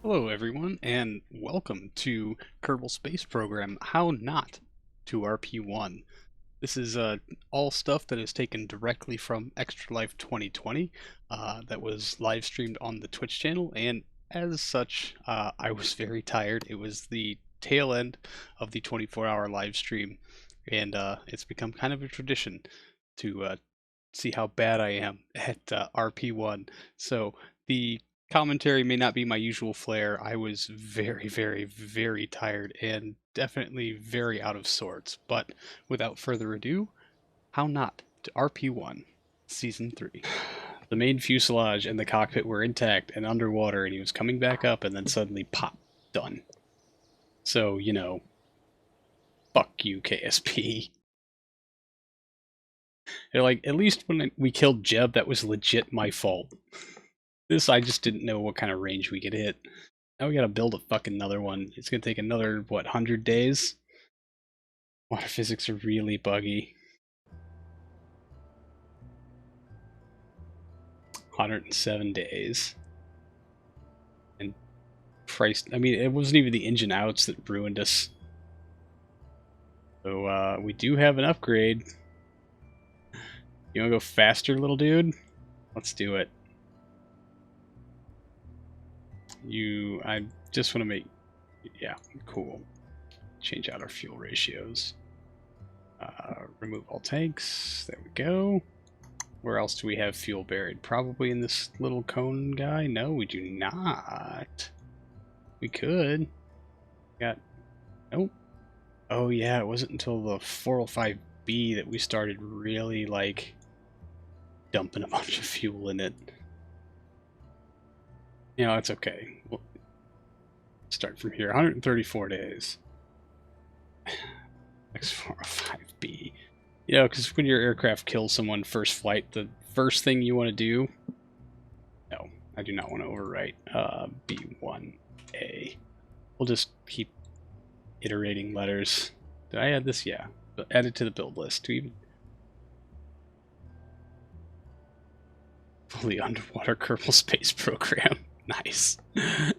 Hello, everyone, and welcome to Kerbal Space Program How Not to RP-1. This is all stuff that is taken directly from Extra Life 2020 that was live streamed on the Twitch channel, and as such, I was very tired. It was the tail end of the 24-hour live stream, and it's become kind of a tradition to see how bad I am at RP-1. So the commentary may not be my usual flair. I was very, very, very tired and definitely very out of sorts. But without further ado, how not to RP-1 Season 3. The main fuselage and the cockpit were intact and underwater, and he was coming back up, and then suddenly pop, done. So, you know, fuck you, KSP. They're like, at least when we killed Jeb, that was legit my fault. This, I just didn't know what kind of range we could hit. Now we gotta build a fucking another one. It's gonna take another, what, 100 days? Water physics are really buggy. 107 days. And Christ, I mean, it wasn't even the engine outs that ruined us. So, we do have an upgrade. You wanna go faster, little dude? Let's do it. I just want to make, yeah, cool. Change out our fuel ratios. Remove all tanks. There we go. Where else do we have fuel buried? Probably in this little cone guy? No, we do not. We could. Got, nope. Oh yeah, it wasn't until the 405B that we started really, like, dumping a bunch of fuel in it. You know, it's okay. We'll start from here. 134 days. X405B. You know, because when your aircraft kills someone first flight, the first thing you want to do... No, I do not want to overwrite B1A. We'll just keep iterating letters. Did I add this? Yeah. Add it to the build list to even... Fully underwater Kerbal Space Program. Nice. I'll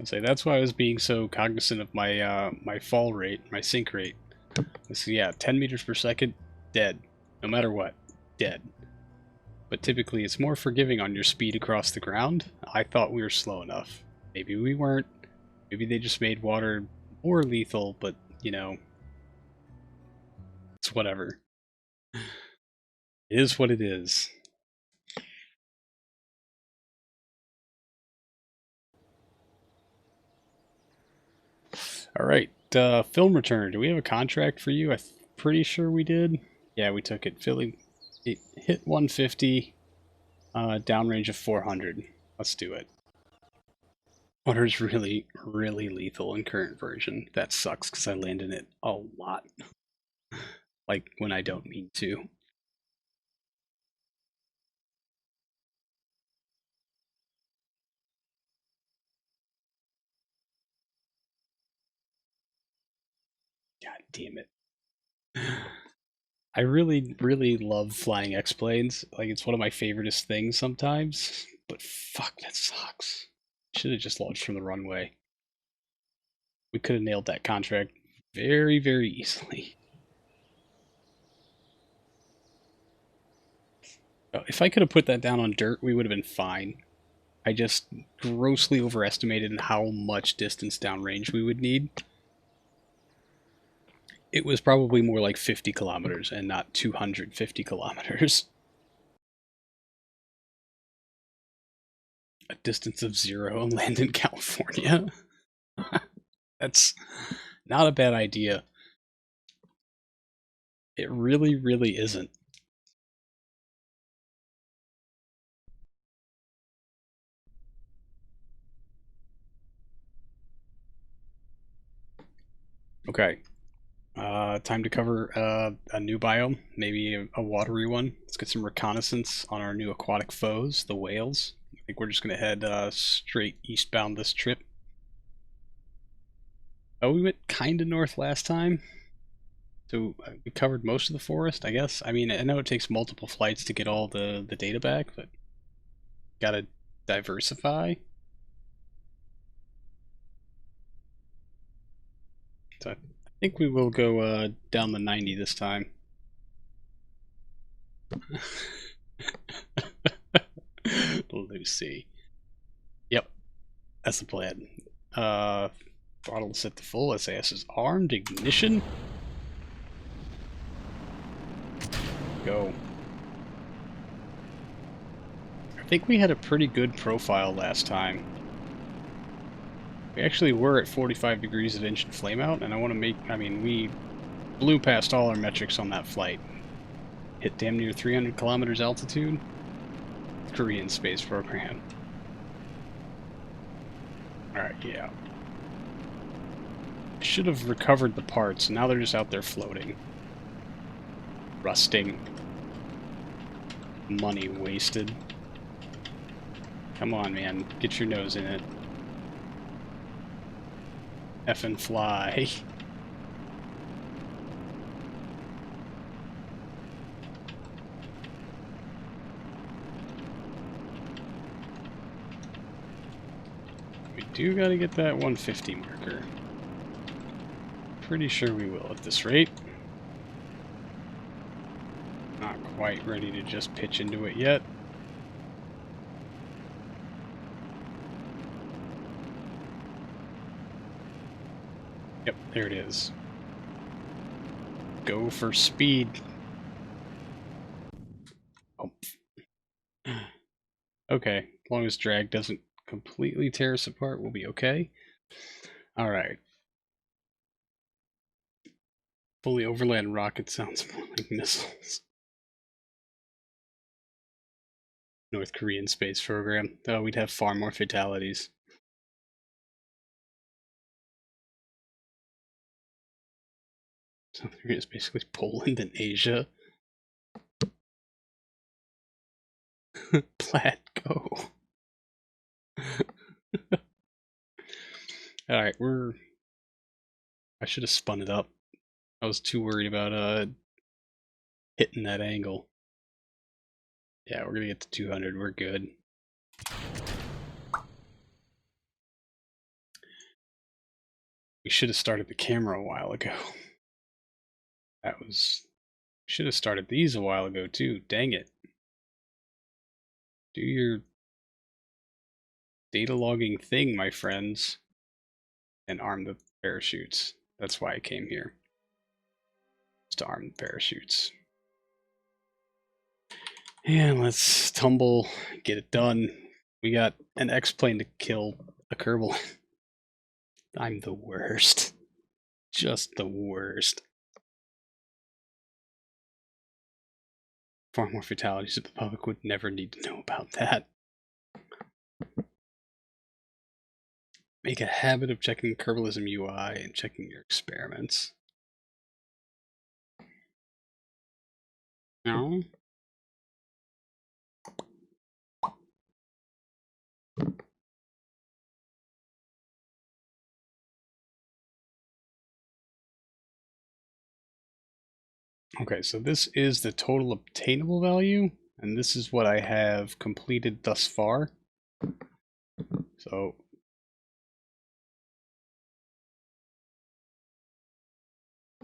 say that's why I was being so cognizant of my my fall rate, my sink rate. So yeah, 10 meters per second, dead. No matter what, dead. But typically it's more forgiving on your speed across the ground. I thought we were slow enough. Maybe we weren't. Maybe they just made water more lethal, but, you know, it's whatever. It is what it is. Alright, film return. Do we have a contract for you? I'm pretty sure we did. Yeah, we took it. It hit 150, downrange of 400. Let's do it. Water is really, really lethal in current version. That sucks because I land in it a lot. Like, when I don't mean to. God damn it. I really, really love flying X-planes. Like, it's one of my favoriteest things sometimes. But fuck, that sucks. Should have just launched from the runway. We could have nailed that contract very, very easily. If I could have put that down on dirt, we would have been fine. I just grossly overestimated how much distance downrange we would need. It was probably more like 50 kilometers and not 250 kilometers. A distance of 0 and land in California. That's not a bad idea. It really, really isn't. Okay. Time to cover a new biome, maybe a watery one. Let's get some reconnaissance on our new aquatic foes, the whales. I think we're just going to head straight eastbound this trip. Oh, we went kind of north last time. So we covered most of the forest, I guess. I mean, I know it takes multiple flights to get all the data back, but gotta diversify. So I think we will go down the 90 this time. Luci. Yep, that's the plan. Throttle set to full. SAS is armed. Ignition. Go. I think we had a pretty good profile last time. We actually were at 45 degrees of engine flameout, and I want to make... I mean, we blew past all our metrics on that flight. Hit damn near 300 kilometers altitude. Korean space program. Alright, yeah. Should have recovered the parts. Now they're just out there floating. Rusting. Money wasted. Come on, man. Get your nose in it. Effing fly. We do gotta get that 150 marker. Pretty sure we will at this rate. Not quite ready to just pitch into it yet. Yep, there it is. Go for speed. Oh. Okay, as long as drag doesn't completely tear us apart, we'll be okay. Alright. Fully overland rocket sounds more like missiles. North Korean space program. Oh, we'd have far more fatalities. South Korea is basically Poland and Asia. Plaid, go. Alright, I should have spun it up. I was too worried about hitting that angle. Yeah, we're gonna get to 200, we're good. We should have started the camera a while ago. Should have started these a while ago too, dang it. Do your data logging thing, my friends. And arm the parachutes. That's why I came here. Just to arm the parachutes. And let's tumble, get it done. We got an X-plane to kill a Kerbal. I'm the worst. Just the worst. Far more fatalities, but the public would never need to know about that. Make a habit of checking Kerbalism UI and checking your experiments. No? Okay, so this is the total obtainable value, and this is what I have completed thus far. So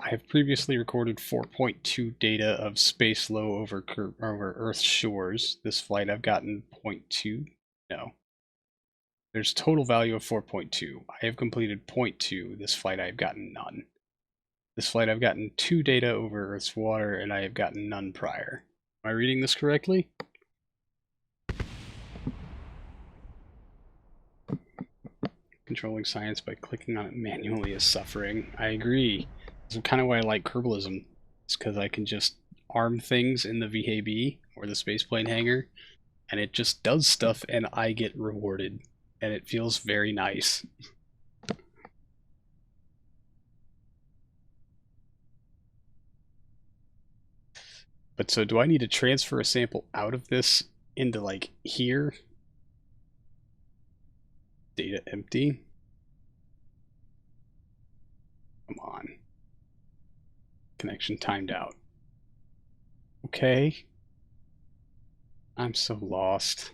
I have previously recorded 4.2 data of space low over Earth's shores. This flight I've gotten 0.2. No. There's total value of 4.2. I have completed 0.2. This flight I've gotten none. This flight I've gotten 2 data over Earth's water, and I have gotten none prior. Am I reading this correctly? Controlling science by clicking on it manually is suffering. I agree. That's kind of why I like Kerbalism. It's because I can just arm things in the VAB, or the spaceplane hangar, and it just does stuff and I get rewarded. And it feels very nice. But so do I need to transfer a sample out of this into like here? Data empty? Come on. Connection timed out. Okay. I'm so lost.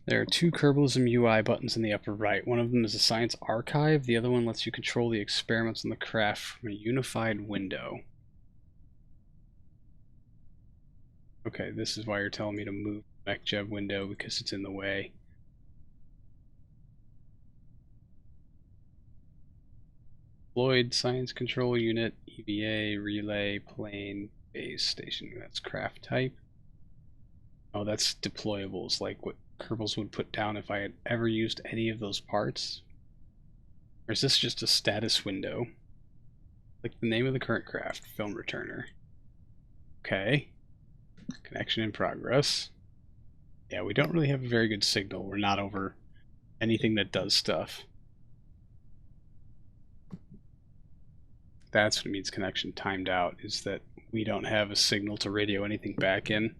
There are two Kerbalism UI buttons in the upper right. One of them is a science archive. The other one lets you control the experiments on the craft from a unified window. Okay, this is why you're telling me to move the MechJeb window, because it's in the way. Deployed Science Control Unit, EVA, Relay, Plane, Base Station. That's craft type. Oh, that's deployables, like what Kerbals would put down if I had ever used any of those parts. Or is this just a status window? Like the name of the current craft, film returner. Okay. Connection in progress. Yeah, we don't really have a very good signal. We're not over anything that does stuff. That's what it means connection timed out, is that we don't have a signal to radio anything back in.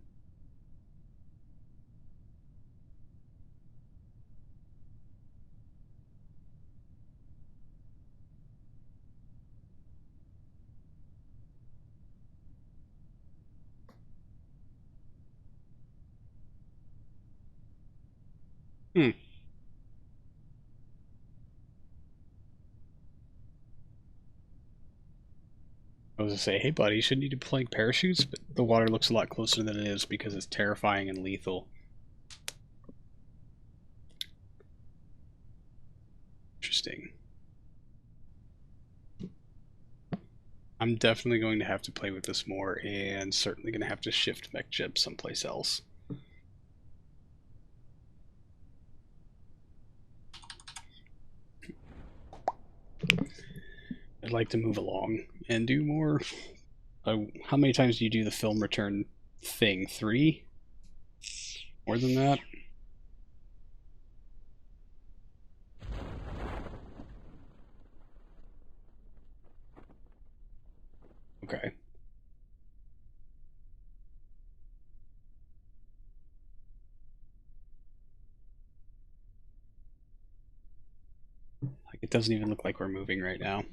Hmm. I was gonna say, hey buddy, shouldn't you be deploying parachutes? But the water looks a lot closer than it is because it's terrifying and lethal. Interesting. I'm definitely going to have to play with this more, and certainly going to have to shift MechJeb someplace else. I'd like to move along and do more. How many times do you do the film return thing? 3? More than that? Okay. Like, it doesn't even look like we're moving right now.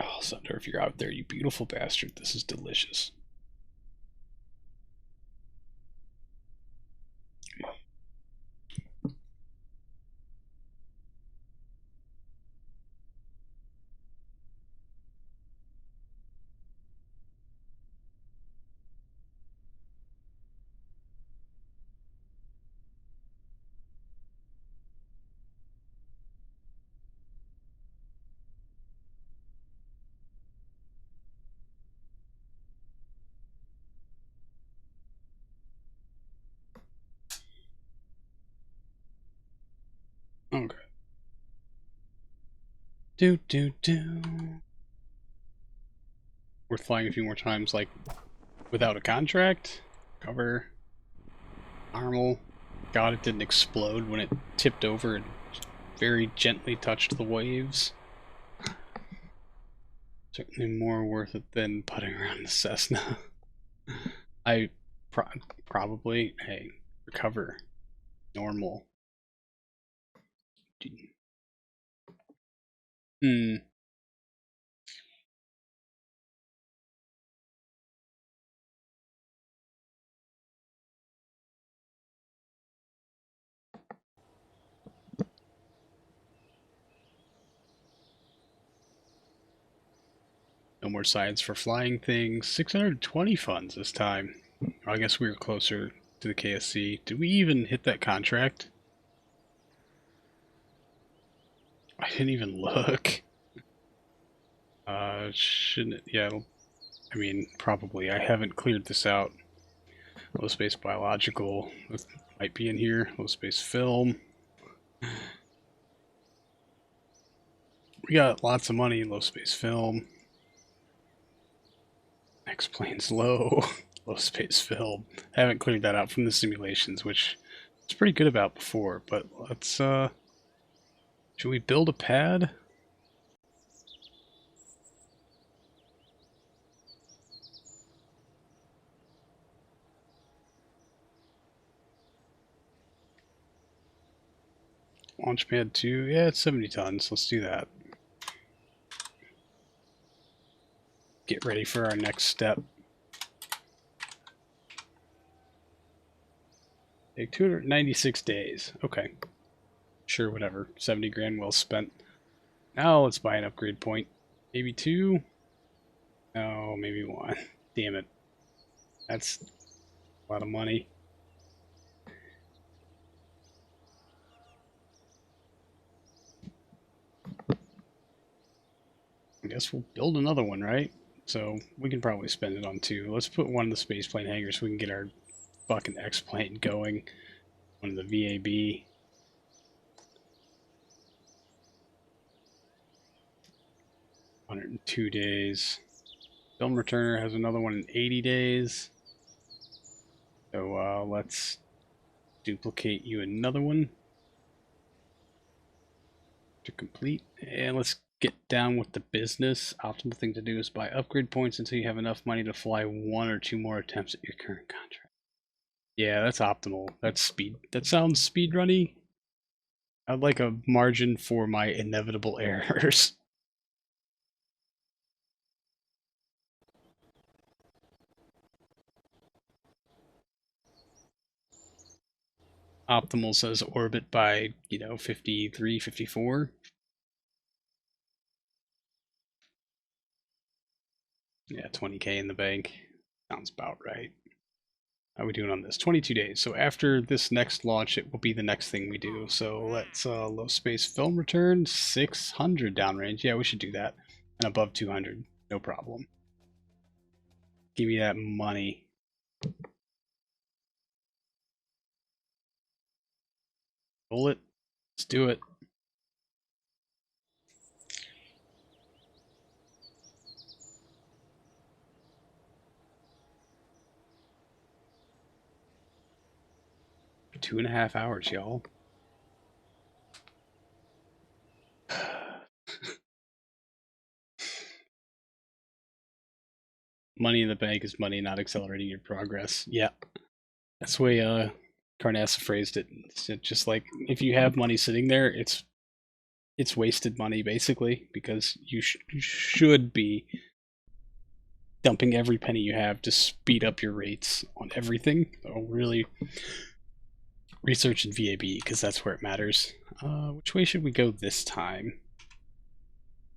Oh, Sunder, if you're out there, you beautiful bastard, this is delicious. Okay. Do. Worth flying a few more times, like, without a contract? Cover. Normal. God, it didn't explode when it tipped over and very gently touched the waves. Certainly more worth it than putting around the Cessna. I probably, hey, recover. Normal. Hmm. No more sides for flying things. 620 funds this time. I guess we were closer to the KSC. Did we even hit that contract? I didn't even look. Shouldn't it? Yeah, I mean, probably. I haven't cleared this out. Low space biological. This might be in here. Low space film. We got lots of money in low space film. X-plane's low. Low space film. Haven't cleared that out from the simulations, which it's pretty good about before, but let's should we build a pad? Launch pad 2, yeah, it's 70 tons. Let's do that. Get ready for our next step. Take 296 days. Okay. Sure, whatever. 70 grand well spent. Now let's buy an upgrade point. Maybe 2? No, maybe 1. Damn it. That's a lot of money. I guess we'll build another one, right? So we can probably spend it on 2. Let's put one of the spaceplane hangars so we can get our fucking X-plane going. One of the VAB. 102 days. Film returner has another one in 80 days. So let's duplicate you another one to complete. And let's get down with the business. Optimal thing to do is buy upgrade points until you have enough money to fly 1 or 2 more attempts at your current contract. Yeah, that's optimal. That's speed. That sounds speedrunny. I'd like a margin for my inevitable errors. Optimal says orbit by, 53, 54. Yeah, 20k in the bank. Sounds about right. How are we doing on this? 22 days. So after this next launch, it will be the next thing we do. So let's low space film return, 600 downrange. Yeah, we should do that. And above 200, no problem. Give me that money. Roll it. Let's do it. For 2.5 hours, y'all. Money in the bank is money not accelerating your progress. Yeah. That's the way Carnassa phrased it. It's just like, if you have money sitting there, it's wasted money, basically, because you should be dumping every penny you have to speed up your rates on everything. So really research in VAB, because that's where it matters. Which way should we go this time?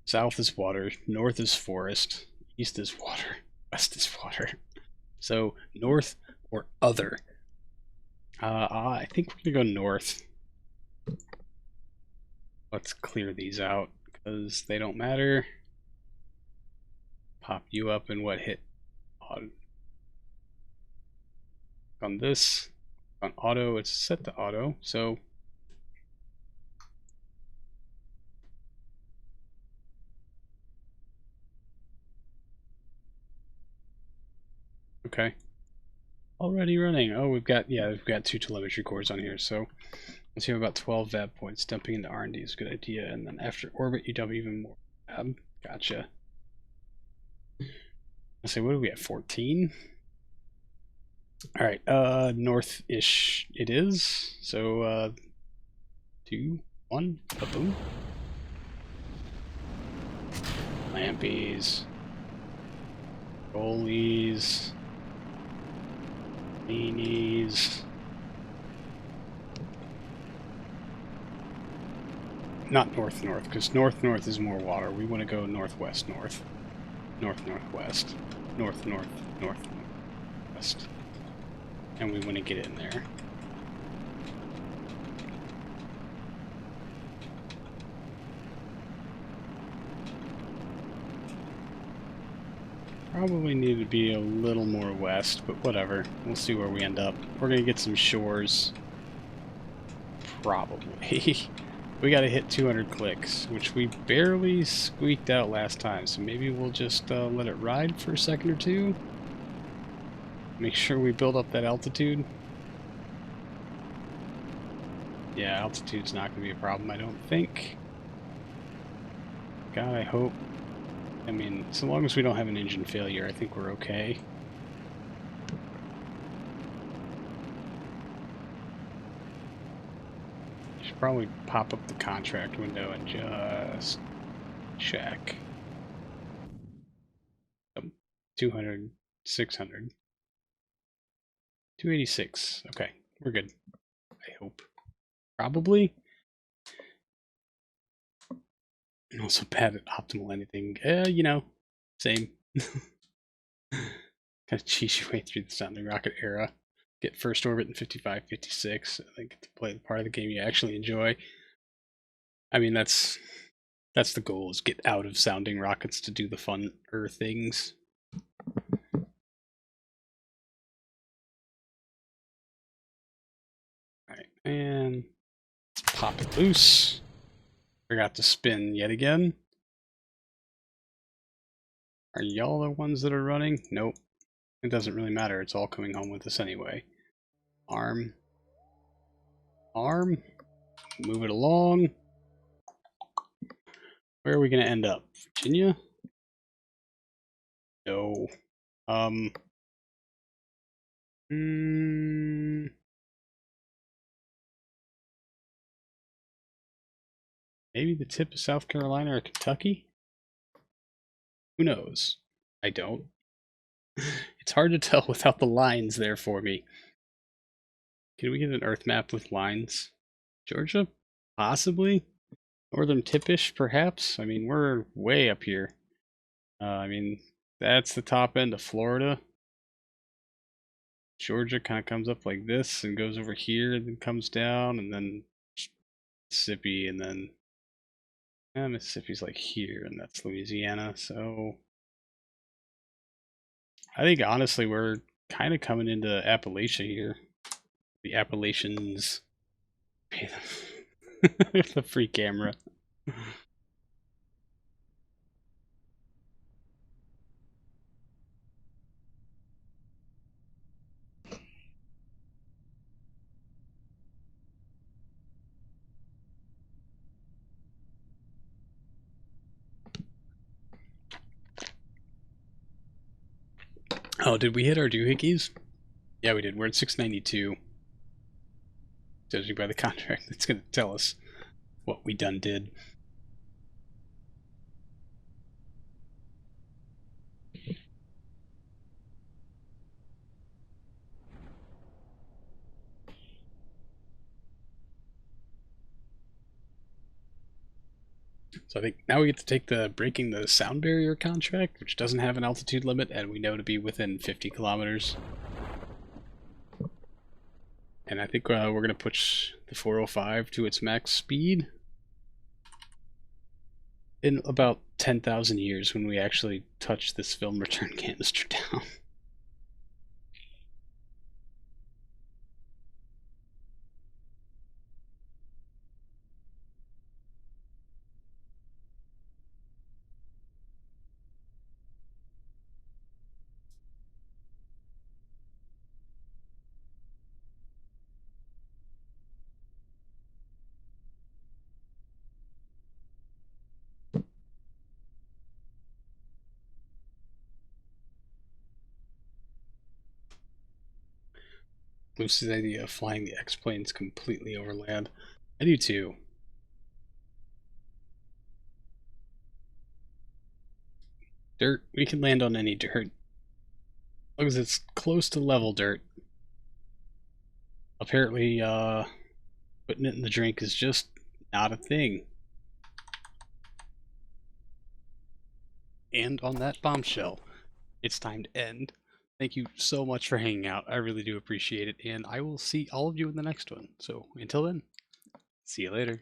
South is water, north is forest, east is water, west is water. So north or other. I think we're gonna go north. Let's clear these out because they don't matter. Pop you up and what hit on this. On auto, it's set to auto, so okay. Already running. Oh, we've got 2 telemetry cores on here, so let's have about 12 VAB points. Dumping into R&D is a good idea, and then after orbit you dump even more VAB. Gotcha. Let's say, what are we at, 14? Alright, north-ish it is. So 2, 1, boom. Lampies. Goalies. Beanies. Not north-north, because north-north is more water. We want to go northwest-north. North-northwest. North-north-north-west. And we want to get in there. Probably need to be a little more west, but whatever. We'll see where we end up. We're going to get some shores. Probably. We got to hit 200 clicks, which we barely squeaked out last time, so maybe we'll just let it ride for a second or two. Make sure we build up that altitude. Yeah, altitude's not going to be a problem, I don't think. God, I hope. I mean, so long as we don't have an engine failure, I think we're okay. probably pop up the contract window and just check. 200, 600, 286. Okay, we're good. I hope. Probably. I'm also bad at optimal anything. You know, same. Kind of cheese your way through the sounding rocket era. Get first orbit in 55, 56, and then get to play the part of the game you actually enjoy. I mean, that's the goal, is get out of sounding rockets to do the funner things. Alright, and let's pop it loose. Forgot to spin yet again. Are y'all the ones that are running? Nope. It doesn't really matter, it's all coming home with us anyway. Arm. Arm. Move it along. Where are we going to end up? Virginia? No. Maybe the tip of South Carolina or Kentucky? Who knows? I don't. It's hard to tell without the lines there for me. Can we get an Earth map with lines? Georgia? Possibly. Northern Tipish, perhaps? I mean, we're way up here. I mean, that's the top end of Florida. Georgia kind of comes up like this and goes over here and then comes down, and then Mississippi, and then Mississippi's like here, and that's Louisiana. So I think honestly we're kind of coming into Appalachia here. The Appalachians. The free camera. Oh, did we hit our doohickeys? Yeah, we did. We're at 692. Judging by the contract, it's going to tell us what we done did. So I think now we get to take the breaking the sound barrier contract, which doesn't have an altitude limit, and we know to be within 50 kilometers. And I think we're going to push the 405 to its max speed in about 10,000 years when we actually touch this film return canister down. Luci's idea of flying the X-planes completely over land. I do too. Dirt, we can land on any dirt. As long as it's close to level dirt. Apparently, putting it in the drink is just not a thing. And on that bombshell, it's time to end. Thank you so much for hanging out. I really do appreciate it, and I will see all of you in the next one. So until then, see you later.